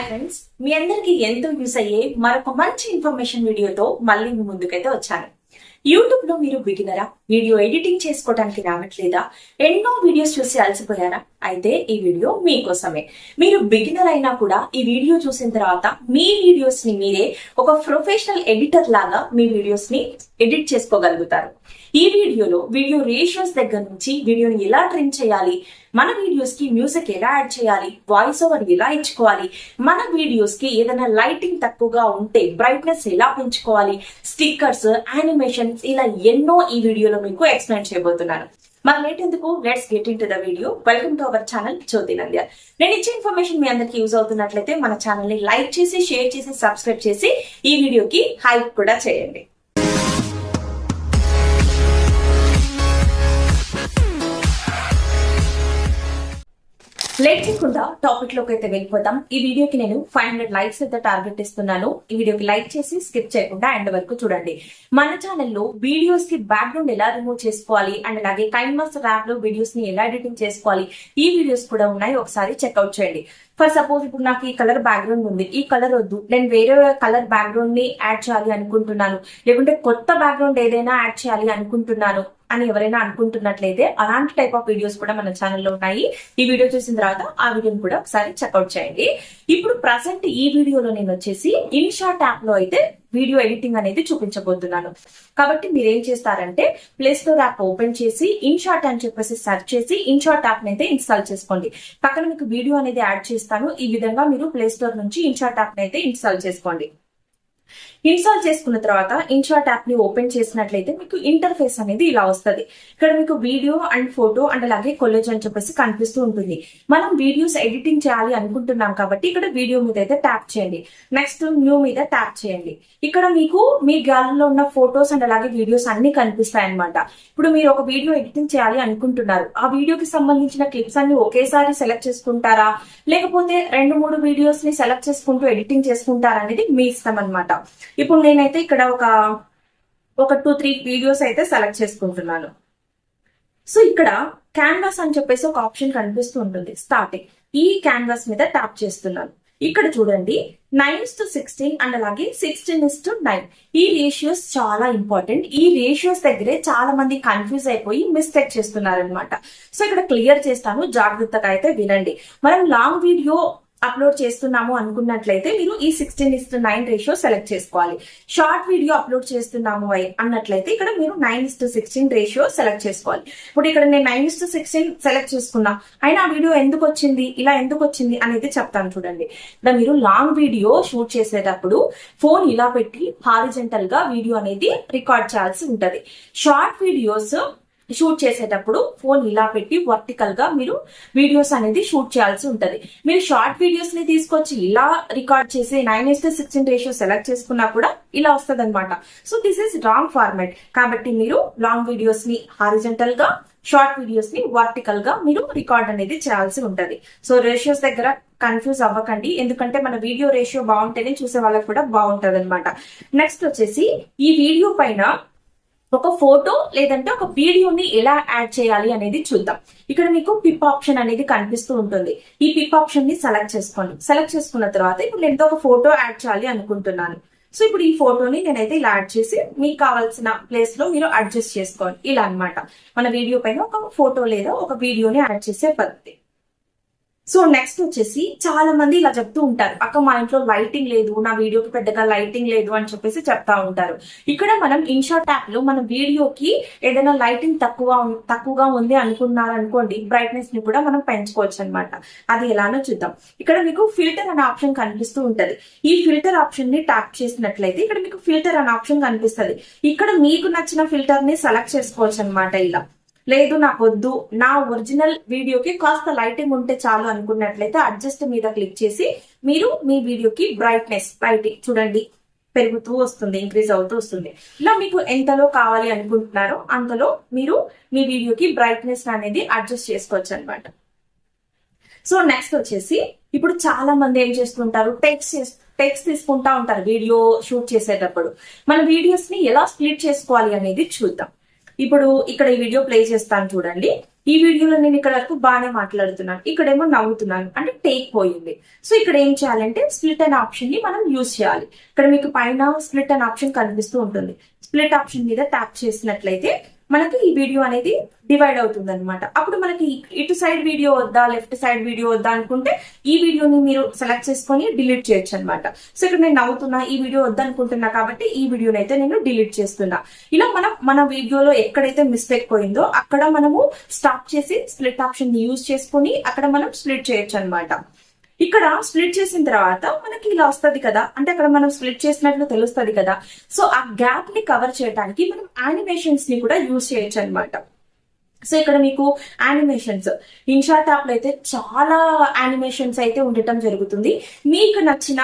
Friends, మీ అందరికి ఎంతో use అయ్యే మరొక మంచి ఇన్ఫర్మేషన్ వీడియోతో మళ్ళీ మీ ముందుకైతే వచ్చాను. యూట్యూబ్ లో మీరు బిగినరా? వీడియో ఎడిటింగ్ చేసుకోవడానికి రావట్లేదా? ఎన్నో వీడియోస్ చూసి అలసిపోయారా? అయితే ఈ వీడియో మీకోసమే. మీరు బిగినర్ అయినా కూడా ఈ వీడియో చూసిన తర్వాత మీ వీడియోస్ ని మీరే ఒక ప్రొఫెషనల్ ఎడిటర్ లాగా మీ వీడియోస్ ని ఎడిట్ చేసుకోగలుగుతారు. ఈ వీడియోలో వీడియో రేషియోస్ దగ్గర నుంచి వీడియోని ఎలా ట్రిమ్ చేయాలి, మన వీడియోస్ కి మ్యూజిక్ ఎలా యాడ్ చేయాలి, వాయిస్ ఓవర్ ఎలా ఇచ్చుకోవాలి, మన వీడియోస్ కి ఏదైనా లైటింగ్ తక్కువగా ఉంటే బ్రైట్నెస్ ఎలా పెంచుకోవాలి, స్టిక్కర్స్, యానిమేషన్స్, ఇలా ఎన్నో ఈ వీడియోలో మీకు ఎక్స్ప్లెయిన్ చేయబోతున్నాను. మరి లేట్ ఎందుకు, let's get into the video. Welcome to our channel Jyothi Nandya. నేను ఇచ్చే ఇన్ఫర్మేషన్ మీ అందరికి యూజ్ అవుతున్నట్లయితే మన ఛానల్ ని లైక్ చేసి, షేర్ చేసి, సబ్స్క్రైబ్ చేసి ఈ వీడియోకి హైప్ కూడా చేయండి. లేట్ చేయకుండా టాపిక్ లోకి అయితే వెళ్ళిపోతాం. ఈ వీడియోకి నేను 500 లైక్స్ అయితే టార్గెట్ ఇస్తున్నాను. ఈ వీడియోకి లైక్ చేసి స్కిప్ చేయకుండా ఎండ్ వరకు చూడండి. మన ఛానల్లో వీడియోస్ కి బ్యాక్గ్రౌండ్ ఎలా రిమూవ్ చేసుకోవాలి అండ్ అలాగే కైన్మాస్టర్ యాప్ లో వీడియోస్ ని ఎలా ఎడిటింగ్ చేసుకోవాలి, ఈ వీడియోస్ కూడా ఉన్నాయి, ఒకసారి చెక్అవుట్ చేయండి. ఫర్ సపోజ్ ఇప్పుడు నాకు ఈ కలర్ బ్యాక్గ్రౌండ్ ఉంది, ఈ కలర్ వద్దు, నేను వేరే కలర్ బ్యాక్గ్రౌండ్ ని యాడ్ చేయాలి అనుకుంటున్నాను, లేకుంటే కొత్త బ్యాక్గ్రౌండ్ ఏదైనా యాడ్ చేయాలి అనుకుంటున్నాను అని ఎవరైనా అనుకుంటున్నట్లయితే అలాంటి టైప్ ఆఫ్ వీడియోస్ కూడా మన ఛానల్లో ఉన్నాయి. ఈ వీడియో చూసిన తర్వాత ఆ వీడియోని కూడా ఒకసారి చెక్అవుట్ చేయండి. ఇప్పుడు ప్రజెంట్ ఈ వీడియోలో నేను వచ్చేసి ఇన్షాట్ యాప్ లో అయితే వీడియో ఎడిటింగ్ అనేది చూపించబోతున్నాను. కాబట్టి మీరు ఏం చేస్తారంటే ప్లే స్టోర్ యాప్ ఓపెన్ చేసి ఇన్షాట్ అని చెప్పేసి సెర్చ్ చేసి ఇన్షాట్ యాప్ అయితే ఇన్స్టాల్ చేసుకోండి. పక్కన మీకు వీడియో అనేది యాడ్ చేస్తాను. ఈ విధంగా మీరు ప్లే స్టోర్ నుంచి ఇన్షాట్ యాప్ అయితే ఇన్స్టాల్ చేసుకోండి. ఇన్స్టాల్ చేసుకున్న తర్వాత ఇన్షాట్ యాప్ ని ఓపెన్ చేసినట్లయితే మీకు ఇంటర్ఫేస్ అనేది ఇలా వస్తుంది. ఇక్కడ మీకు వీడియో అండ్ ఫోటో అండ్ అలాగే కొలేజ్ అని చెప్పేసి కనిపిస్తూ ఉంటుంది. మనం వీడియోస్ ఎడిటింగ్ చేయాలి అనుకుంటున్నాం కాబట్టి ఇక్కడ వీడియో మీద అయితే ట్యాప్ చేయండి. నెక్స్ట్ న్యూ మీద ట్యాప్ చేయండి. ఇక్కడ మీకు మీ గ్యాలరీలో ఉన్న ఫోటోస్ అండ్ అలాగే వీడియోస్ అన్ని కనిపిస్తాయి అనమాట. ఇప్పుడు మీరు ఒక వీడియో ఎడిటింగ్ చేయాలి అనుకుంటున్నారు. ఆ వీడియోకి సంబంధించిన క్లిప్స్ అన్ని ఒకేసారి సెలెక్ట్ చేసుకుంటారా, లేకపోతే 2-3 వీడియోస్ ని సెలెక్ట్ చేసుకుంటూ ఎడిటింగ్ చేసుకుంటారా అనేది మీ ఇష్టం అనమాట. ఇప్పుడు నేనైతే ఇక్కడ ఒక 2-3 వీడియోస్ అయితే సెలెక్ట్ చేసుకుంటున్నాను. సో ఇక్కడ క్యాన్వాస్ అని చెప్పేసి ఒక ఆప్షన్ కనిపిస్తూ ఉంటుంది స్టార్టింగ్. ఈ క్యాన్వాస్ మీద ట్యాప్ చేస్తున్నాను. ఇక్కడ చూడండి 9:16 అండ్ అలాగే 16:9. ఈ రేషియోస్ చాలా ఇంపార్టెంట్. ఈ రేషియోస్ దగ్గరే చాలా మంది కన్ఫ్యూజ్ అయిపోయి మిస్టేక్ చేస్తున్నారు అనమాట. సో ఇక్కడ క్లియర్ చేస్తాను, జాగ్రత్తగా అయితే వినండి. మనం లాంగ్ వీడియో అప్లోడ్ చేస్తున్నాము అనుకున్నట్లయితే మీరు ఈ 16:9 రేషియో సెలెక్ట్ చేసుకోవాలి. షార్ట్ వీడియో అప్లోడ్ చేస్తున్నాము అన్నట్లయితే ఇక్కడ మీరు 9:16 రేషియో సెలెక్ట్ చేసుకోవాలి. ఇప్పుడు ఇక్కడ నేను 9:16 సెలెక్ట్ చేసుకున్నా, అయినా ఆ వీడియో ఎందుకు వచ్చింది, ఇలా ఎందుకు వచ్చింది అనేది చెప్తాను చూడండి. ఇక్కడ మీరు లాంగ్ వీడియో షూట్ చేసేటప్పుడు ఫోన్ ఇలా పెట్టి హారిజెంటల్ గా వీడియో అనేది రికార్డ్ చేయాల్సి ఉంటది. షార్ట్ వీడియోస్ షూట్ చేసేటప్పుడు ఫోన్ ఇలా పెట్టి వర్టికల్ గా మీరు వీడియోస్ అనేది షూట్ చేయాల్సి ఉంటది. మీరు షార్ట్ వీడియోస్ ని తీసుకొచ్చి ఇలా రికార్డ్ చేసి 9:16 రేషియో సెలెక్ట్ చేసుకున్నా కూడా ఇలా వస్తుంది అనమాట. So this is wrong format. కాబట్టి మీరు లాంగ్ వీడియోస్ ని హారిజెంటల్ గా, షార్ట్ వీడియోస్ ని వర్టికల్ గా మీరు రికార్డ్ అనేది చేయాల్సి ఉంటది. సో రేషియోస్ దగ్గర కన్ఫ్యూజ్ అవ్వకండి, ఎందుకంటే మన వీడియో రేషియో బాగుంటేనే చూసే వాళ్ళకి కూడా బాగుంటది అనమాట. నెక్స్ట్ వచ్చేసి ఈ వీడియో పైన ఒక ఫోటో లేదంటే ఒక వీడియోని ఎలా యాడ్ చేయాలి అనేది చూద్దాం. ఇక్కడ మీకు పిప్ ఆప్షన్ అనేది కనిపిస్తూ ఉంటుంది. ఈ పిప్ ఆప్షన్ ని సెలెక్ట్ చేసుకోండి. సెలెక్ట్ చేసుకున్న తర్వాత ఇప్పుడు నేను ఒక ఫోటో యాడ్ చేయాలి అనుకుంటున్నాను. సో ఇప్పుడు ఈ ఫోటోని నేనైతే ఇలా యాడ్ చేసి మీకు కావాల్సిన ప్లేస్ లో మీరు అడ్జస్ట్ చేసుకోండి. ఇలా అన్నమాట. మన వీడియో పైన ఒక ఫోటో లేదా ఒక వీడియోని యాడ్ చేసే పద్ధతి. సో నెక్స్ట్ వచ్చేసి చాలా మంది ఇలా చెప్తూ ఉంటారు, అక్క మా ఇంట్లో లైటింగ్ లేదు, నా వీడియోకి పెద్దగా లైటింగ్ లేదు అని చెప్పేసి చెప్తా ఉంటారు. ఇక్కడ మనం ఇన్షాట్ యాప్ లో మన వీడియోకి ఏదైనా లైటింగ్ తక్కువగా ఉంది అనుకున్నారు అనుకోండి, బ్రైట్నెస్ ని కూడా మనం పెంచుకోవచ్చు అనమాట. అది ఎలానో చూద్దాం. ఇక్కడ మీకు ఫిల్టర్ అనే ఆప్షన్ కనిపిస్తూ ఉంటది. ఈ ఫిల్టర్ ఆప్షన్ ని ట్యాప్ చేసినట్లయితే ఇక్కడ మీకు ఫిల్టర్ అనే ఆప్షన్ కనిపిస్తుంది. ఇక్కడ మీకు నచ్చిన ఫిల్టర్ ని సెలెక్ట్ చేసుకోవచ్చు అనమాట. ఇలా లేదు నాకు వద్దు, నా ఒరిజినల్ వీడియోకి కాస్త లైటింగ్ ఉంటే చాలు అనుకున్నట్లయితే అడ్జస్ట్ మీద క్లిక్ చేసి మీరు మీ వీడియోకి బ్రైట్నెస్, లైటింగ్ చూడండి పెరుగుతూ వస్తుంది, ఇంక్రీజ్ అవుతూ వస్తుంది. ఇలా మీకు ఎంతలో కావాలి అనుకుంటున్నారో అంతలో మీరు మీ వీడియోకి బ్రైట్నెస్ అనేది అడ్జస్ట్ చేసుకోవచ్చు అనమాట. సో నెక్స్ట్ వచ్చేసి ఇప్పుడు చాలా మంది ఏం చేస్తుంటారు, టెక్స్ట్ తీసుకుంటా ఉంటారు వీడియో షూట్ చేసేటప్పుడు. మన వీడియోస్ ని ఎలా స్ప్లిట్ చేసుకోవాలి అనేది చూద్దాం. ఇప్పుడు ఇక్కడ ఈ వీడియో ప్లే చేస్తాను చూడండి. ఈ వీడియోలో నేను ఇక్కడ వరకు బాగానే మాట్లాడుతున్నాను, ఇక్కడేమో నవ్వుతున్నాను అంటే టేక్ పోయింది. సో ఇక్కడ ఏం చేయాలంటే స్ప్లిట్ అనే ఆప్షన్ ని మనం యూజ్ చేయాలి. ఇక్కడ మీకు పైన స్ప్లిట్ అనే ఆప్షన్ కనిపిస్తూ ఉంటుంది. స్ప్లిట్ ఆప్షన్ మీద ట్యాప్ చేసినట్లయితే మనకి ఈ వీడియో అనేది డివైడ్ అవుతుంది అనమాట. అప్పుడు మనకి ఇటు సైడ్ వీడియో వద్దా లెఫ్ట్ సైడ్ వీడియో వద్దా అనుకుంటే ఈ వీడియోని మీరు సెలెక్ట్ చేసుకొని డిలీట్ చేయొచ్చు అనమాట. సో ఇక్కడ నేను నవ్వుతున్నా, ఈ వీడియో వద్దనుకుంటున్నా కాబట్టి ఈ వీడియోని అయితే నేను డిలీట్ చేస్తున్నా. ఇలా మన వీడియోలో ఎక్కడైతే మిస్టేక్ పోయిందో అక్కడ మనము స్టాప్ చేసి స్ప్లిట్ ఆప్షన్ ని యూజ్ చేసుకొని అక్కడ మనం స్ప్లిట్ చేయొచ్చు అనమాట. ఇక్కడ స్ప్లిట్ చేసిన తర్వాత మనకి ఇలా వస్తుంది కదా, అంటే అక్కడ మనం స్ప్లిట్ చేసినట్లు తెలుస్తుంది కదా. సో ఆ గ్యాప్ ని కవర్ చేయడానికి మనం యానిమేషన్స్ ని కూడా యూజ్ చేయొచ్చు అనమాట. సో ఇక్కడ మీకు యానిమేషన్స్ ఇన్షాట్ యాప్ లో అయితే చాలా యానిమేషన్స్ అయితే ఉండటం జరుగుతుంది. మీకు నచ్చిన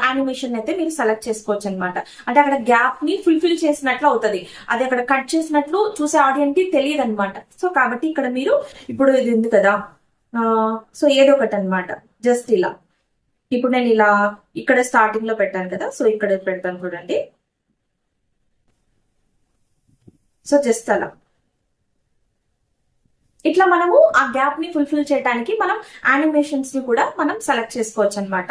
యానిమేషన్ అయితే మీరు సెలెక్ట్ చేసుకోవచ్చు అనమాట. అంటే అక్కడ గ్యాప్ ని ఫుల్ఫిల్ చేసినట్లు అవుతుంది, అది అక్కడ కట్ చేసినట్లు చూసే ఆడియన్స్ కి తెలియదు అనమాట. సో కాబట్టి ఇక్కడ మీరు ఇప్పుడు ఇది ఉంది కదా, సో ఏదో ఒకటి అనమాట. జస్ట్ ఇలా ఇప్పుడు నేను ఇలా ఇక్కడ స్టార్టింగ్ లో పెట్టాను కదా, సో ఇక్కడ పెడతాను చూడండి. సో జస్ట్ అలా ఇట్లా మనము ఆ గ్యాప్ ని ఫుల్ఫిల్ చేయడానికి మనం యానిమేషన్స్ ని కూడా మనం సెలెక్ట్ చేసుకోవచ్చు అనమాట.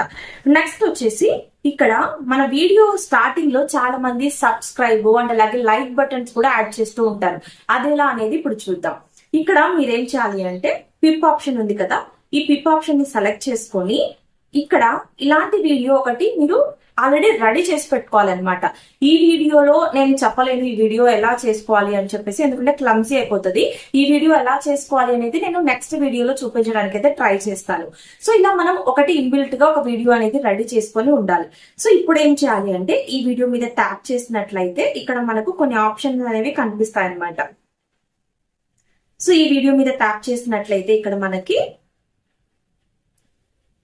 నెక్స్ట్ వచ్చేసి ఇక్కడ మన వీడియో స్టార్టింగ్ లో చాలా మంది సబ్స్క్రైబ్ అండ్ అలాగే లైక్ బటన్స్ కూడా యాడ్ చేస్తూ ఉంటారు. అదేలా అనేది ఇప్పుడు చూద్దాం. ఇక్కడ మీరేం చేయాలి అంటే పిప్ ఆప్షన్ ఉంది కదా, ఈ పిప్ ఆప్షన్ ని సెలెక్ట్ చేసుకొని ఇక్కడ ఇలాంటి వీడియో ఒకటి మీరు ఆల్రెడీ రెడీ చేసి పెట్టుకోవాలన్నమాట. ఈ వీడియోలో నేను చెప్పలేను ఈ వీడియో ఎలా చేసుకోవాలి అని చెప్పేసి, ఎందుకంటే క్లమ్సీ అయిపోతుంది. ఈ వీడియో ఎలా చేసుకోవాలి అనేది నేను నెక్స్ట్ వీడియోలో చూపించడానికి అయితే ట్రై చేస్తాను. సో ఇలా మనం ఒకటి ఇన్బిల్ట్ గా ఒక వీడియో అనేది రెడీ చేసుకొని ఉండాలి. సో ఇప్పుడు ఏం చేయాలి అంటే ఈ వీడియో మీద ట్యాప్ చేసినట్లయితే ఇక్కడ మనకు కొన్ని ఆప్షన్స్ అనేవి కనిపిస్తాయి అన్నమాట. సో ఈ వీడియో మీద ట్యాప్ చేసినట్లయితే ఇక్కడ మనకి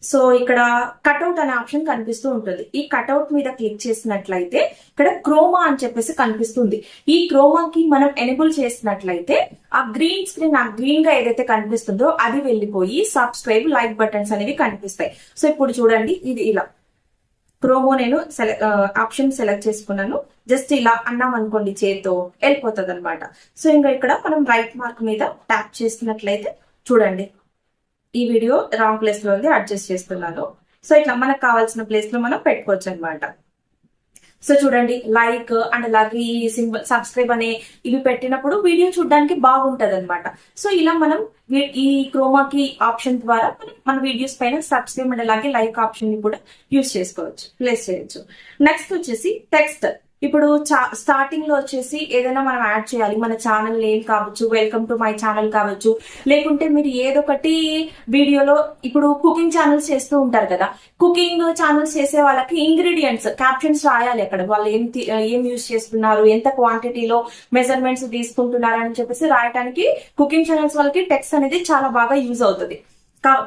సో ఇక్కడ కట్అవుట్ అనే ఆప్షన్ కనిపిస్తూ ఉంటుంది. ఈ కట్అవుట్ మీద క్లిక్ చేసినట్లయితే ఇక్కడ క్రోమా అని చెప్పేసి కనిపిస్తుంది. ఈ క్రోమాకి మనం ఎనేబుల్ చేసినట్లయితే ఆ గ్రీన్ స్క్రీన్, ఆ గ్రీన్ గా ఏదైతే కనిపిస్తుందో అది వెళ్ళిపోయి సబ్స్క్రైబ్ లైక్ బటన్స్ అనేవి కనిపిస్తాయి. సో ఇప్పుడు చూడండి, ఇది ఇలా క్రోమో నేను ఆప్షన్ సెలెక్ట్ చేసుకున్నాను. జస్ట్ ఇలా అన్నాం అనుకోండి చేత్తో వెళ్ళిపోతుంది అనమాట. సో ఇంకా ఇక్కడ మనం రైట్ మార్క్ మీద ట్యాప్ చేసినట్లయితే చూడండి ఈ వీడియో రాంగ్ ప్లేస్ లో ఉంది, అడ్జస్ట్ చేస్తున్నాను. సో ఇట్లా మనకు కావాల్సిన ప్లేస్ లో మనం పెట్టుకోవచ్చు అనమాట. సో చూడండి లైక్ అండ్ అలాగే ఈ సింబల్ సబ్స్క్రైబ్ అనే ఇవి పెట్టినప్పుడు వీడియో చూడడానికి బాగుంటది అనమాట. సో ఇలా మనం ఈ క్రోమాకి ఆప్షన్ ద్వారా మన వీడియోస్ పైన సబ్స్క్రైబ్ అండ్ అలాగే లైక్ ఆప్షన్ ని కూడా యూజ్ చేసుకోవచ్చు, ప్లేస్ చేయొచ్చు. నెక్స్ట్ వచ్చేసి టెక్స్ట్. ఇప్పుడు స్టార్టింగ్ లో వచ్చేసి ఏదైనా మనం యాడ్ చేయాలి, మన ఛానల్ నేమ్ కావచ్చు, వెల్కమ్ టు మై ఛానల్ కావచ్చు, లేకుంటే మీరు ఏదొకటి వీడియోలో ఇప్పుడు కుకింగ్ ఛానల్స్ చేస్తూ ఉంటారు కదా, కుకింగ్ ఛానల్స్ చేసే వాళ్ళకి ఇంగ్రీడియంట్స్ క్యాప్షన్స్ రాయాలి. అక్కడ వాళ్ళు ఏం యూజ్ చేస్తున్నారు, ఎంత క్వాంటిటీలో మెజర్మెంట్స్ తీసుకుంటున్నారు అని చెప్పేసి రాయడానికి కుకింగ్ ఛానల్స్ వాళ్ళకి టెక్స్ట్ అనేది చాలా బాగా యూజ్ అవుతుంది.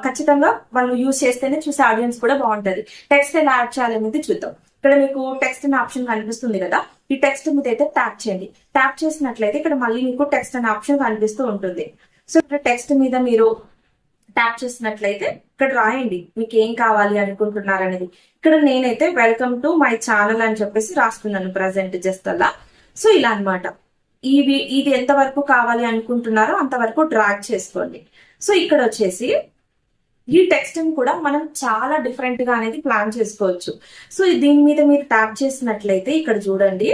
ఖచ్చితంగా వాళ్ళు యూజ్ చేస్తేనే చూసే ఆడియన్స్ కూడా బాగుంటది. టెక్స్ట్ ఎలా యాడ్ చేయాలనేది చూద్దాం. ఇక్కడ మీకు టెక్స్ట్ అనే ఆప్షన్ కనిపిస్తుంది కదా, ఈ టెక్స్ట్ మీద అయితే ట్యాప్ చేయండి. ట్యాప్ చేసినట్లయితే ఇక్కడ మళ్ళీ మీకు టెక్స్ట్ అనే ఆప్షన్ కనిపిస్తూ ఉంటుంది. సో ఇక్కడ టెక్స్ట్ మీద మీరు ట్యాప్ చేసినట్లయితే ఇక్కడ రాయండి మీకు ఏం కావాలి అనుకుంటున్నారు అనేది. ఇక్కడ నేనైతే వెల్కమ్ టు మై ఛానల్ అని చెప్పేసి రాస్తున్నాను ప్రజెంట్ జస్ట్ అలా. సో ఇలా అనమాట. ఇది ఎంత వరకు కావాలి అనుకుంటున్నారో అంతవరకు డ్రాగ్ చేసుకోండి. సో ఇక్కడ వచ్చేసి ఈ టెక్స్ట్ ని కూడా మనం చాలా డిఫరెంట్ గా అనేది ప్లాన్ చేసుకోవచ్చు. సో దీని మీద మీరు ట్యాప్ చేసినట్లయితే ఇక్కడ చూడండి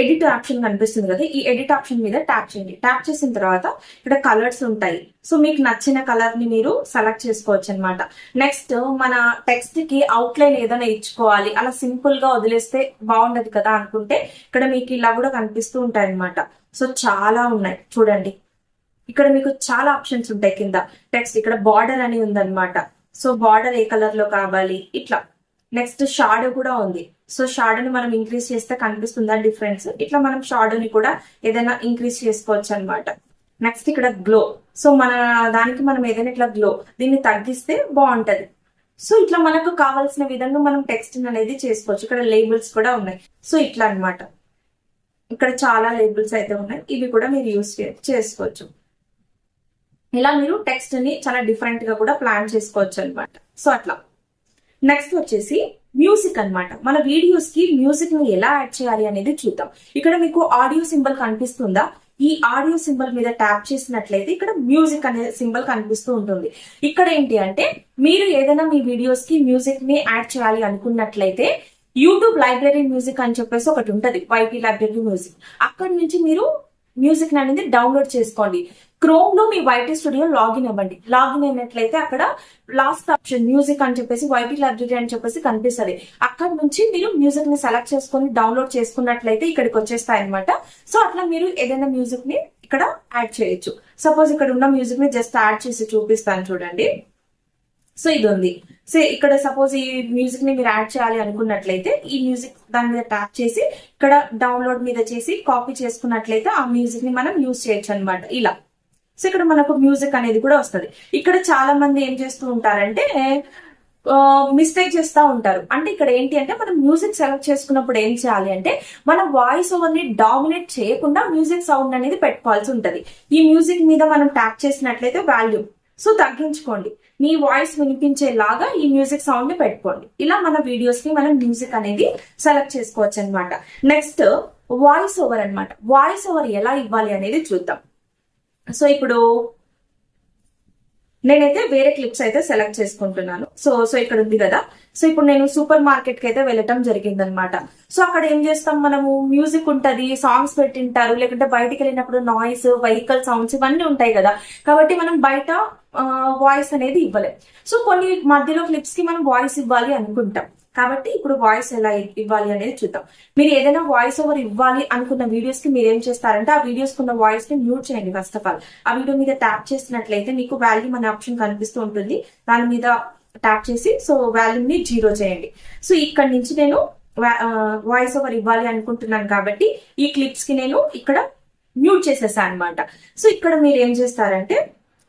ఎడిట్ ఆప్షన్ కనిపిస్తుంది కదా, ఈ ఎడిట్ ఆప్షన్ మీద ట్యాప్ చేయండి. ట్యాప్ చేసిన తర్వాత ఇక్కడ కలర్స్ ఉంటాయి. సో మీకు నచ్చిన కలర్ ని మీరు సెలెక్ట్ చేసుకోవచ్చు అనమాట. నెక్స్ట్ మన టెక్స్ట్ కి అవుట్లైన్ ఏదైనా ఇచ్చుకోవాలి, అలా సింపుల్ గా వదిలేస్తే బాగుండదు కదా అనుకుంటే ఇక్కడ మీకు ఇలా కూడా కనిపిస్తూ ఉంటాయి అనమాట. సో చాలా ఉన్నాయి చూడండి, ఇక్కడ మీకు చాలా ఆప్షన్స్ ఉంటాయి. కింద టెక్స్ట్ ఇక్కడ బార్డర్ అని ఉందన్నమాట. సో బార్డర్ ఏ కలర్ లో కావాలి ఇట్లా. నెక్స్ట్ షాడో కూడా ఉంది. సో షాడోని మనం ఇంక్రీజ్ చేస్తే కనిపిస్తుందా డిఫరెన్స్, ఇట్లా మనం షాడోని కూడా ఏదైనా ఇంక్రీజ్ చేసుకోవచ్చు అనమాట. నెక్స్ట్ ఇక్కడ గ్లో. సో మన దానికి మనం ఏదైనా ఇట్లా గ్లో దీన్ని తగ్గిస్తే బాగుంటది. సో ఇట్లా మనకు కావాల్సిన విధంగా మనం టెక్స్ట్ అనేది చేసుకోవచ్చు. ఇక్కడ లేబుల్స్ కూడా ఉన్నాయి. సో ఇట్లా అనమాట. ఇక్కడ చాలా లేబుల్స్ అయితే ఉన్నాయి, ఇవి కూడా మీరు యూజ్ చేసుకోవచ్చు. ఇలా మీరు టెక్స్ట్ ని చాలా డిఫరెంట్ గా కూడా ప్లాన్ చేసుకోవచ్చు అనమాట. సో అట్లా. నెక్స్ట్ వచ్చేసి మ్యూజిక్ అన్నమాట. మన వీడియోస్ కి మ్యూజిక్ ని ఎలా యాడ్ చేయాలి అనేది చూద్దాం. ఇక్కడ మీకు ఆడియో సింబల్ కనిపిస్తుందా, ఈ ఆడియో సింబల్ మీద ట్యాప్ చేసినట్లయితే ఇక్కడ మ్యూజిక్ అనే సింబల్ కనిపిస్తూ ఉంటుంది. ఇక్కడ ఏంటి అంటే మీరు ఏదైనా మీ వీడియోస్ కి మ్యూజిక్ ని యాడ్ చేయాలి అనుకున్నట్లయితే యూట్యూబ్ లైబ్రరీ మ్యూజిక్ అని చెప్పేసి ఒకటి ఉంటది, వైటీ లైబ్రరీ మ్యూజిక్. అక్కడి నుంచి మీరు మ్యూజిక్ అనేది డౌన్లోడ్ చేసుకోండి. క్రోమ్ లో మీ వైటీ స్టూడియో లాగిన్ అవ్వండి. లాగిన్ అయినట్లయితే అక్కడ లాస్ట్ ఆప్షన్ మ్యూజిక్ అని చెప్పేసి వైటీ లైబ్రరీ అని చెప్పేసి కనిపిస్తుంది. అక్కడ నుంచి మీరు మ్యూజిక్ ని సెలెక్ట్ చేసుకొని డౌన్లోడ్ చేసుకున్నట్లయితే ఇక్కడికి వచ్చేస్తాయి అనమాట. సో అట్లా మీరు ఏదైనా మ్యూజిక్ ని ఇక్కడ యాడ్ చేయొచ్చు. సపోజ్ ఇక్కడ ఉన్న మ్యూజిక్ ని జస్ట్ యాడ్ చేసి చూపిస్తాను చూడండి. సో ఇది ఉంది. సో ఇక్కడ సపోజ్ ఈ మ్యూజిక్ ని మీరు యాడ్ చేయాలి అనుకున్నట్లయితే ఈ మ్యూజిక్ దాని మీద ట్యాప్ చేసి ఇక్కడ డౌన్లోడ్ మీద చేసి కాపీ చేసుకున్నట్లయితే ఆ మ్యూజిక్ ని మనం యూజ్ చేయొచ్చు అనమాట ఇలా. సో ఇక్కడ మనకు మ్యూజిక్ అనేది కూడా వస్తుంది. ఇక్కడ చాలా మంది ఏం చేస్తూ ఉంటారంటే మిస్టేక్ చేస్తూ ఉంటారు. అంటే ఇక్కడ ఏంటి అంటే మనం మ్యూజిక్ సెలెక్ట్ చేసుకున్నప్పుడు ఏం చేయాలి అంటే మన వాయిస్ ఓవర్ ని డామినేట్ చేయకుండా మ్యూజిక్ సౌండ్ అనేది పెట్టుకోవాల్సి ఉంటది. ఈ మ్యూజిక్ మీద మనం ట్యాప్ చేసినట్లయితే వాల్యూమ్ సో తగ్గించుకోండి, మీ వాయిస్ వినిపించేలాగా ఈ మ్యూజిక్ సౌండ్ ని పెట్టుకోండి. ఇలా మన వీడియోస్ కి మనం మ్యూజిక్ అనేది సెలెక్ట్ చేసుకోవచ్చు అనమాట. నెక్స్ట్ వాయిస్ ఓవర్ అనమాట. వాయిస్ ఓవర్ ఎలా ఇవ్వాలి అనేది చూద్దాం. సో ఇప్పుడు నేనైతే వేరే క్లిప్స్ అయితే సెలెక్ట్ చేసుకుంటున్నాను. సో ఇక్కడ ఉంది కదా. సో ఇప్పుడు నేను సూపర్ మార్కెట్ కి అయితే వెళ్ళటం జరిగింది అనమాట. సో అక్కడ ఏం చేస్తాం, మనము మ్యూజిక్ ఉంటది, సాంగ్స్ పెట్టింటారు, లేకుంటే బయటికి వెళ్ళినప్పుడు నాయిస్, వెహికల్ సౌండ్స్ ఇవన్నీ ఉంటాయి కదా. కాబట్టి మనం బయట వాయిస్ అనేది ఇవ్వలేం. సో కొన్ని మధ్యలో క్లిప్స్ కి మనం వాయిస్ ఇవ్వాలి అనుకుంటాం. కాబట్టి ఇప్పుడు వాయిస్ ఎలా ఇవ్వాలి అనేది చూద్దాం. మీరు ఏదైనా వాయిస్ ఓవర్ ఇవ్వాలి అనుకున్న వీడియోస్ కి మీరు ఏం చేస్తారంటే ఆ వీడియోస్ కున్న వాయిస్ ని మ్యూట్ చేయండి. ఫస్ట్ ఆఫ్ ఆల్ ఆ వీడియో మీద ట్యాప్ చేసినట్లయితే మీకు వాల్యూమ్ అనే ఆప్షన్ కనిపిస్తూ ఉంటుంది. దాని మీద ట్యాప్ చేసి సో వాల్యూమ్ ని 0 చేయండి. సో ఇక్కడ నుంచి నేను వాయిస్ ఓవర్ ఇవ్వాలి అనుకుంటున్నాను కాబట్టి ఈ క్లిప్స్ కి నేను ఇక్కడ మ్యూట్ చేసేసాను అనమాట. సో ఇక్కడ మీరు ఏం చేస్తారంటే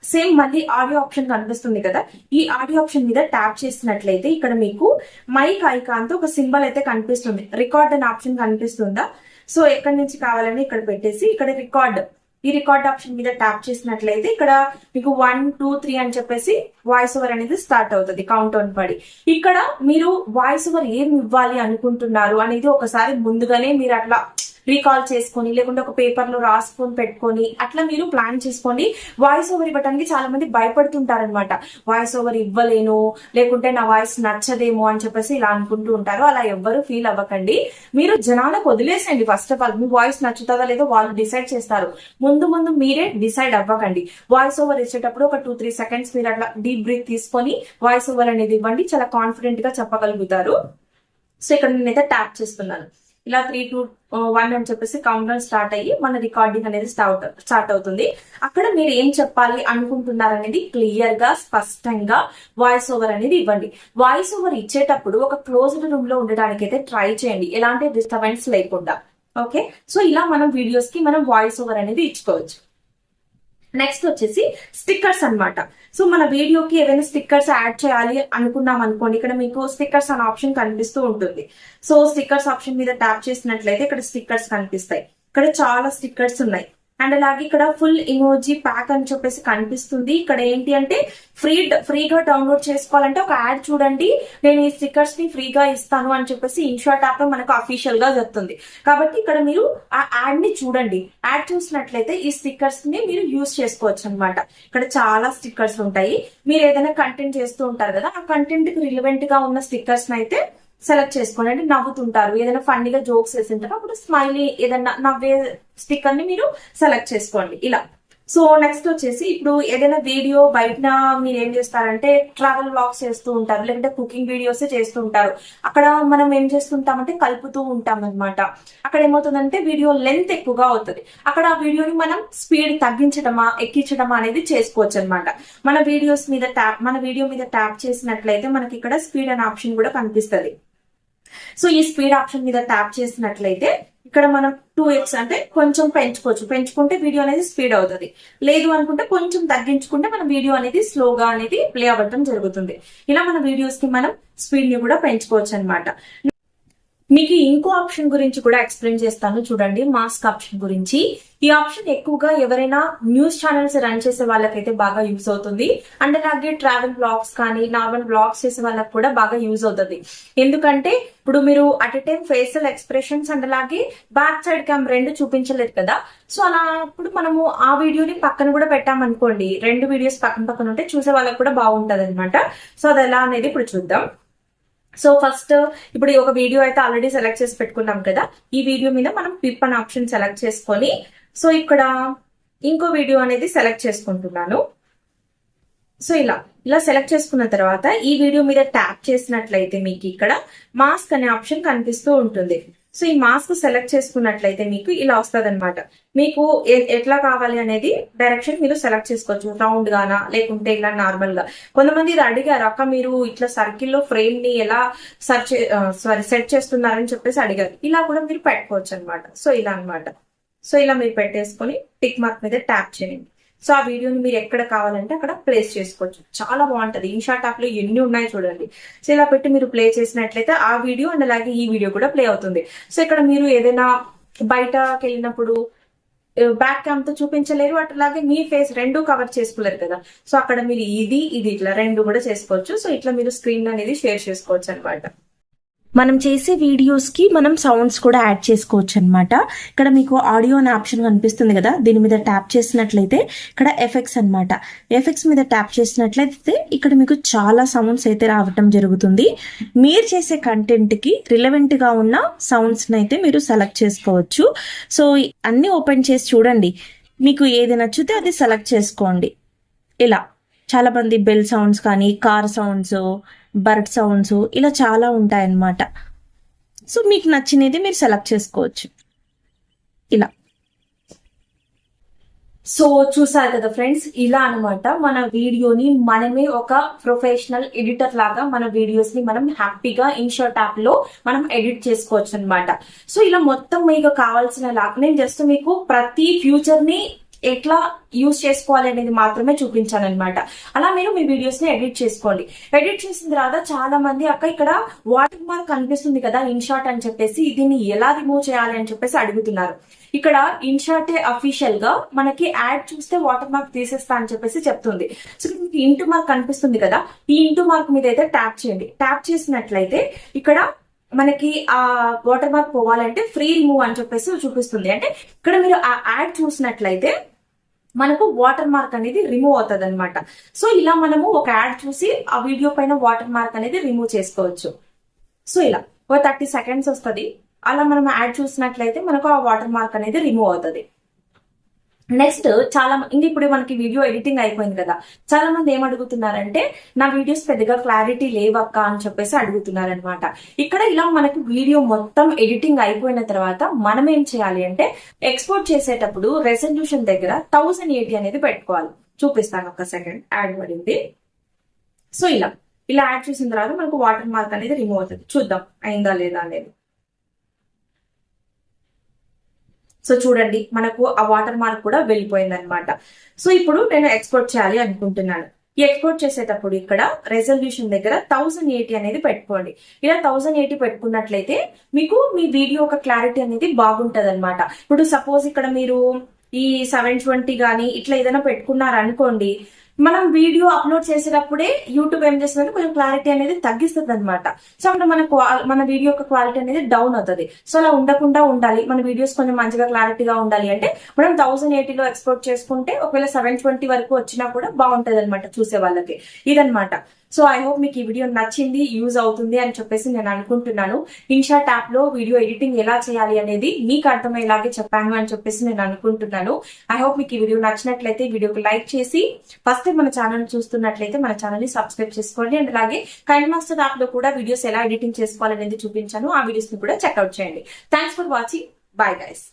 సేమ్ మళ్ళీ ఆడియో ఆప్షన్ కనిపిస్తుంది కదా, ఈ ఆడియో ఆప్షన్ మీద ట్యాప్ చేసినట్లయితే ఇక్కడ మీకు మైక్ ఐకాన్ తో ఒక సింబల్ అయితే కనిపిస్తుంది. రికార్డ్ అనే ఆప్షన్ కనిపిస్తుందా. సో ఎక్కడి నుంచి కావాలని ఇక్కడ పెట్టేసి ఇక్కడ ఈ రికార్డ్ ఆప్షన్ మీద ట్యాప్ చేసినట్లయితే ఇక్కడ మీకు 1 2 3 అని చెప్పేసి వాయిస్ ఓవర్ అనేది స్టార్ట్ అవుతుంది కౌంట్ డౌన్ పడి. ఇక్కడ మీరు వాయిస్ ఓవర్ ఏం ఇవ్వాలి అనుకుంటున్నారు అనేది ఒకసారి ముందుగానే మీరు అట్లా రీకాల్ చేసుకొని లేకుంటే ఒక పేపర్ లో రాసుకొని పెట్టుకొని అట్లా మీరు ప్లాన్ చేసుకోండి. వాయిస్ ఓవర్ ఇవ్వడానికి చాలా మంది భయపడుతుంటారనమాట. వాయిస్ ఓవర్ ఇవ్వలేను, లేకుంటే నా వాయిస్ నచ్చదేమో అని చెప్పేసి ఇలా అనుకుంటూ ఉంటారు. అలా ఎవ్వరు ఫీల్ అవ్వకండి. మీరు జనాలకు వదిలేసండి. ఫస్ట్ ఆఫ్ ఆల్ మీ వాయిస్ నచ్చుతుందా లేదో వాళ్ళు డిసైడ్ చేస్తారు. ముందు మీరే డిసైడ్ అవ్వకండి. వాయిస్ ఓవర్ ఇచ్చేటప్పుడు ఒక 2-3 సెకండ్స్ మీరు అట్లా డీప్ బ్రీత్ తీసుకొని వాయిస్ ఓవర్ అనేది ఇవ్వండి. చాలా కాన్ఫిడెంట్ గా చెప్పగలుగుతారు. సో ఇక్కడ నేనైతే ట్యాప్ చేస్తున్నాను. ఇలా 3 2 1 అని చెప్పేసి కౌంట్ డౌన్ స్టార్ట్ అయ్యి మన రికార్డింగ్ అనేది స్టార్ట్ అవుతుంది. అక్కడ మీరు ఏం చెప్పాలి అనుకుంటున్నారు అనేది క్లియర్ గా స్పష్టంగా వాయిస్ ఓవర్ అనేది ఇవ్వండి. వాయిస్ ఓవర్ ఇచ్చేటప్పుడు ఒక క్లోజ్డ్ రూమ్ లో ఉండడానికి అయితే ట్రై చేయండి, ఎలాంటి డిస్టర్బెన్స్ లేకుండా. ఓకే, సో ఇలా మనం వీడియోస్ కి మనం వాయిస్ ఓవర్ అనేది ఇచ్చుకోవచ్చు. నెక్స్ట్ వచ్చేసి స్టిక్కర్స్ అన్నమాట. సో మన వీడియోకి ఏదైనా స్టిక్కర్స్ యాడ్ చేయాలి అనుకున్నాం అనుకోండి, ఇక్కడ మీకు స్టిక్కర్స్ అనే ఆప్షన్ కనిపిస్తూ ఉంటుంది. సో స్టిక్కర్స్ ఆప్షన్ మీద ట్యాప్ చేసినట్లయితే ఇక్కడ స్టిక్కర్స్ కనిపిస్తాయి. ఇక్కడ చాలా స్టిక్కర్స్ ఉన్నాయి. అండ్ అలాగే ఇక్కడ ఫుల్ ఇమోజీ ప్యాక్ అని చెప్పేసి కనిపిస్తుంది. ఇక్కడ ఏంటి అంటే ఫ్రీగా డౌన్లోడ్ చేసుకోవాలంటే ఒక యాడ్ చూడండి, నేను ఈ స్టిక్కర్స్ ని ఫ్రీగా ఇస్తాను అని చెప్పేసి ఇన్షాట్ యాప్ లో మనకు అఫీషియల్ గా చెప్తుంది. కాబట్టి ఇక్కడ మీరు ఆ యాడ్ ని చూడండి. యాడ్ చూసినట్లయితే ఈ స్టిక్కర్స్ ని మీరు యూజ్ చేసుకోవచ్చు అనమాట. ఇక్కడ చాలా స్టిక్కర్స్ ఉంటాయి. మీరు ఏదైనా కంటెంట్ చేస్తూ ఉంటారు కదా, ఆ కంటెంట్ కి రిలవెంట్ గా ఉన్న స్టిక్కర్స్ ని అయితే సెలెక్ట్ చేసుకోండి. అంటే నవ్వుతుంటారు, ఏదైనా ఫన్నీగా జోక్స్ వేసింటారు, అప్పుడు స్మైలీ ఏదైనా నవ్వే స్టిక్కర్ ని మీరు సెలెక్ట్ చేసుకోండి ఇలా. సో నెక్స్ట్ వచ్చేసి ఇప్పుడు ఏదైనా వీడియో బయట మీరు ఏం చేస్తారంటే ట్రావెల్ వ్లాగ్స్ చేస్తూ ఉంటారు, లేదంటే కుకింగ్ వీడియోస్ చేస్తూ ఉంటారు. అక్కడ మనం ఏం చేస్తుంటామంటే కలుపుతూ ఉంటాం అనమాట. అక్కడ ఏమవుతుందంటే వీడియో లెంత్ ఎక్కువగా అవుతుంది. అక్కడ ఆ వీడియోని మనం స్పీడ్ తగ్గించడమా ఎక్కించడమా అనేది చేసుకోవచ్చు అనమాట. మన వీడియో మీద ట్యాప్ చేసినట్లయితే మనకి ఇక్కడ స్పీడ్ అనే ఆప్షన్ కూడా కనిపిస్తుంది. సో ఈ స్పీడ్ ఆప్షన్ మీద ట్యాప్ చేసినట్లయితే ఇక్కడ మనం 2x అంటే కొంచెం పెంచుకుంటే వీడియో అనేది స్పీడ్ అవుతుంది. లేదు అనుకుంటే కొంచెం తగ్గించుకుంటే మన వీడియో అనేది స్లోగా అనేది ప్లే అవ్వడం జరుగుతుంది. ఇలా మన వీడియోస్ కి మనం స్పీడ్ ని కూడా పెంచుకోవచ్చు అనమాట. మీకు ఇంకో ఆప్షన్ గురించి కూడా ఎక్స్ప్లెయిన్ చేస్తాను చూడండి, మాస్క్ ఆప్షన్ గురించి. ఈ ఆప్షన్ ఎక్కువగా ఎవరైనా న్యూస్ ఛానల్స్ రన్ చేసే వాళ్ళకైతే బాగా యూజ్ అవుతుంది. అండ్ అలాగే ట్రావెల్ బ్లాగ్స్ కానీ నార్మల్ బ్లాగ్స్ చేసే వాళ్ళకి కూడా బాగా యూజ్ అవుతుంది. ఎందుకంటే ఇప్పుడు మీరు at a time facial expressions and అలాగే బ్యాక్ సైడ్ క్యామ్ రెండు చూపించలేదు కదా, సో అలా అప్పుడు మనము ఆ వీడియోని పక్కన కూడా పెట్టామనుకోండి, రెండు వీడియోస్ పక్కన పక్కన ఉంటే చూసే వాళ్ళకి కూడా బాగుంటది అనమాట. సో అది ఎలా అనేది ఇప్పుడు చూద్దాం. సో ఫస్ట్ ఇప్పుడు ఒక వీడియో అయితే ఆల్రెడీ సెలెక్ట్ చేసి పెట్టుకున్నాం కదా, ఈ వీడియో మీద మనం పిప్ అనే ఆప్షన్ సెలెక్ట్ చేసుకొని, సో ఇక్కడ ఇంకో వీడియో అనేది సెలెక్ట్ చేసుకుంటున్నాను. సో ఇలా సెలెక్ట్ చేసుకున్న తర్వాత ఈ వీడియో మీద ట్యాప్ చేసినట్లయితే మీకు ఇక్కడ మాస్క్ అనే ఆప్షన్ కనిపిస్తూ ఉంటుంది. సో ఈ మాస్క్ సెలెక్ట్ చేసుకున్నట్లయితే మీకు ఇలా వస్తుంది అనమాట. మీకు ఎట్లా కావాలి అనేది డైరెక్షన్ మీరు సెలెక్ట్ చేసుకోవచ్చు, రౌండ్ గానా లేకుంటే ఇలా నార్మల్ గా. కొంతమంది ఇది అడిగారు, అక్క మీరు ఇట్లా సర్కిల్లో ఫ్రేమ్ ని ఎలా సెట్ చేస్తున్నారని చెప్పేసి అడిగారు. ఇలా కూడా మీరు పెట్టుకోవచ్చు అనమాట. సో ఇలా అనమాట. సో ఇలా మీరు పెట్టేసుకొని టిక్ మార్క్ మీద ట్యాప్ చేయండి. సో ఆ వీడియోని మీరు ఎక్కడ కావాలంటే అక్కడ ప్లేస్ చేసుకోవచ్చు. చాలా బాగుంటది. ఇన్షాట్ యాప్ లో ఎన్ని ఉన్నాయి చూడండి. సో ఇలా పెట్టి మీరు ప్లే చేసినట్లయితే ఆ వీడియో అండ్ అలాగే ఈ వీడియో కూడా ప్లే అవుతుంది. సో ఇక్కడ మీరు ఏదైనా బయటకి వెళ్ళినప్పుడు బ్యాక్ క్యామ్ తో చూపించలేరు, అట్లాగే మీ ఫేస్ రెండు కవర్ చేసుకోలేరు కదా, సో అక్కడ మీరు ఇది ఇట్లా రెండు కూడా చేసుకోవచ్చు. సో ఇట్లా మీరు స్క్రీన్ అనేది షేర్ చేసుకోవచ్చు అనమాట. మనం చేసే వీడియోస్ కి మనం సౌండ్స్ కూడా యాడ్ చేసుకోవచ్చు అనమాట. ఇక్కడ మీకు ఆడియో అనే ఆప్షన్ కనిపిస్తుంది కదా, దీని మీద ట్యాప్ చేసినట్లయితే ఇక్కడ ఎఫెక్ట్స్ అనమాట. ఎఫెక్ట్స్ మీద ట్యాప్ చేసినట్లయితే ఇక్కడ మీకు చాలా సౌండ్స్ అయితే రావటం జరుగుతుంది. మీరు చేసే కంటెంట్ కి రిలవెంట్ గా ఉన్న సౌండ్స్ అయితే మీరు సెలెక్ట్ చేసుకోవచ్చు. సో అన్ని ఓపెన్ చేసి చూడండి, మీకు ఏది నచ్చితే అది సెలెక్ట్ చేసుకోండి. ఇలా చాలా మంది బెల్ సౌండ్స్ కానీ కార్ సౌండ్స్, బర్డ్ సౌండ్స్ ఇలా చాలా ఉంటాయన్నమాట. సో మీకు నచ్చినది మీరు సెలెక్ట్ చేసుకోవచ్చు ఇలా. సో చూసారు కదా ఫ్రెండ్స్, ఇలా అనమాట మన వీడియోని మనమే ఒక ప్రొఫెషనల్ ఎడిటర్ లాగా మన వీడియోస్ ని మనం హ్యాపీగా ఇన్షాట్ యాప్ లో మనం ఎడిట్ చేసుకోవచ్చు అనమాట. సో ఇలా మొత్తం మీకు కావాల్సిన లాగా నేను జస్ట్ మీకు ప్రతి ఫ్యూచర్ ని ఎట్లా యూజ్ చేసుకోవాలి అనేది మాత్రమే చూపించాను అనమాట. అలా మీరు మీ వీడియోస్ ని ఎడిట్ చేసుకోండి. ఎడిట్ చేసిన తర్వాత చాలా మంది అక్క ఇక్కడ వాటర్ మార్క్ కనిపిస్తుంది కదా ఇన్షాట్ అని చెప్పేసి, దీన్ని ఎలా రిమూవ్ చేయాలి అని చెప్పేసి అడుగుతున్నారు. ఇక్కడ ఇన్షాట్ అఫీషియల్ గా మనకి యాడ్ చూస్తే వాటర్ మార్క్ తీసేస్తా అని చెప్పేసి చెప్తుంది. సో మీకు ఇంటూ మార్క్ కనిపిస్తుంది కదా, ఈ ఇంటూ మార్క్ మీద అయితే ట్యాప్ చేయండి. ట్యాప్ చేసినట్లయితే ఇక్కడ మనకి ఆ వాటర్ మార్క్ పోవాలంటే ఫ్రీ రిమూవ్ అని చెప్పేసి చూపిస్తుంది. అంటే ఇక్కడ మీరు ఆ యాడ్ చూసినట్లయితే మనకు వాటర్ మార్క్ అనేది రిమూవ్ అవుతుంది అనమాట. సో ఇలా మనము ఒక యాడ్ చూసి ఆ వీడియో పైన వాటర్ మార్క్ అనేది రిమూవ్ చేసుకోవచ్చు. సో ఇలా ఒక 30 seconds వస్తుంది. అలా మనం యాడ్ చూసినట్లయితే మనకు ఆ వాటర్ మార్క్ అనేది రిమూవ్ అవుతుంది. నెక్స్ట్ చాలా ఇంకా ఇప్పుడు మనకి వీడియో ఎడిటింగ్ అయిపోయింది కదా, చాలా మంది ఏం అడుగుతున్నారంటే నా వీడియోస్ పెద్దగా క్లారిటీ లేవక్క అని చెప్పేసి అడుగుతున్నారు అనమాట. ఇక్కడ ఇలా మనకి వీడియో మొత్తం ఎడిటింగ్ అయిపోయిన తర్వాత మనం ఏం చేయాలి అంటే ఎక్స్పోర్ట్ చేసేటప్పుడు రెజల్యూషన్ దగ్గర 1080 అనేది పెట్టుకోవాలి. చూపిస్తాను ఒక సెకండ్. యాడ్ పడింది. సో ఇలా యాడ్ చేసిన తర్వాత మనకు వాటర్ మార్క్ అనేది రిమూవ్ అవుతుంది. చూద్దాం అయిందా లేదా అనేది. సో చూడండి మనకు ఆ వాటర్ మార్క్ కూడా వెళ్ళిపోయింది అనమాట. సో ఇప్పుడు నేను ఎక్స్పోర్ట్ చేయాలి అనుకుంటున్నాను. ఈ ఎక్స్పోర్ట్ చేసేటప్పుడు ఇక్కడ రెజల్యూషన్ దగ్గర 1080 అనేది పెట్టుకోండి. ఇలా 1080 పెట్టుకున్నట్లయితే మీకు మీ వీడియో ఒక క్లారిటీ అనేది బాగుంటది అనమాట. ఇప్పుడు సపోజ్ ఇక్కడ మీరు ఈ 720 కానీ ఇట్లా ఏదైనా పెట్టుకున్నారు అనుకోండి, మనం వీడియో అప్లోడ్ చేసేటప్పుడే యూట్యూబ్ ఏం చేస్తుందంటే కొంచెం క్లారిటీ అనేది తగ్గిస్తుంది అనమాట. సో అప్పుడు మన వీడియో యొక్క క్వాలిటీ అనేది డౌన్ అవుతుంది. సో అలా ఉండకుండా ఉండాలి, మన వీడియోస్ కొంచెం మంచిగా క్లారిటీగా ఉండాలి అంటే మనం 1080లో ఎక్స్పోర్ట్ చేసుకుంటే ఒకవేళ 720 వరకు వచ్చినా కూడా బాగుంటది అనమాట చూసే వాళ్ళకి. ఇదనమాట. సో ఐ హోప్ మీకు ఈ వీడియో నచ్చింది, యూజ్ అవుతుంది అని చెప్పేసి నేను అనుకుంటున్నాను. ఇన్షాట్ యాప్ లో వీడియో ఎడిటింగ్ ఎలా చేయాలి అనేది మీకు అర్థమయ్యేలాగే చెప్పాను అని చెప్పేసి నేను అనుకుంటున్నాను. ఐ హోప్ మీకు ఈ వీడియో నచ్చినట్లయితే వీడియోకి లైక్ చేసి ఫస్ట్ మన ఛానల్ చూస్తున్నట్లయితే మన ఛానల్ ని సబ్స్క్రైబ్ చేసుకోండి. అండ్ అలాగే కైండ్మాస్టర్ యాప్ లో కూడా వీడియోస్ ఎలా ఎడిటింగ్ చేసుకోవాలనేది చూపించాను, ఆ వీడియోస్ ని కూడా చెక్అవుట్ చేయండి. Thanks for watching. Bye guys.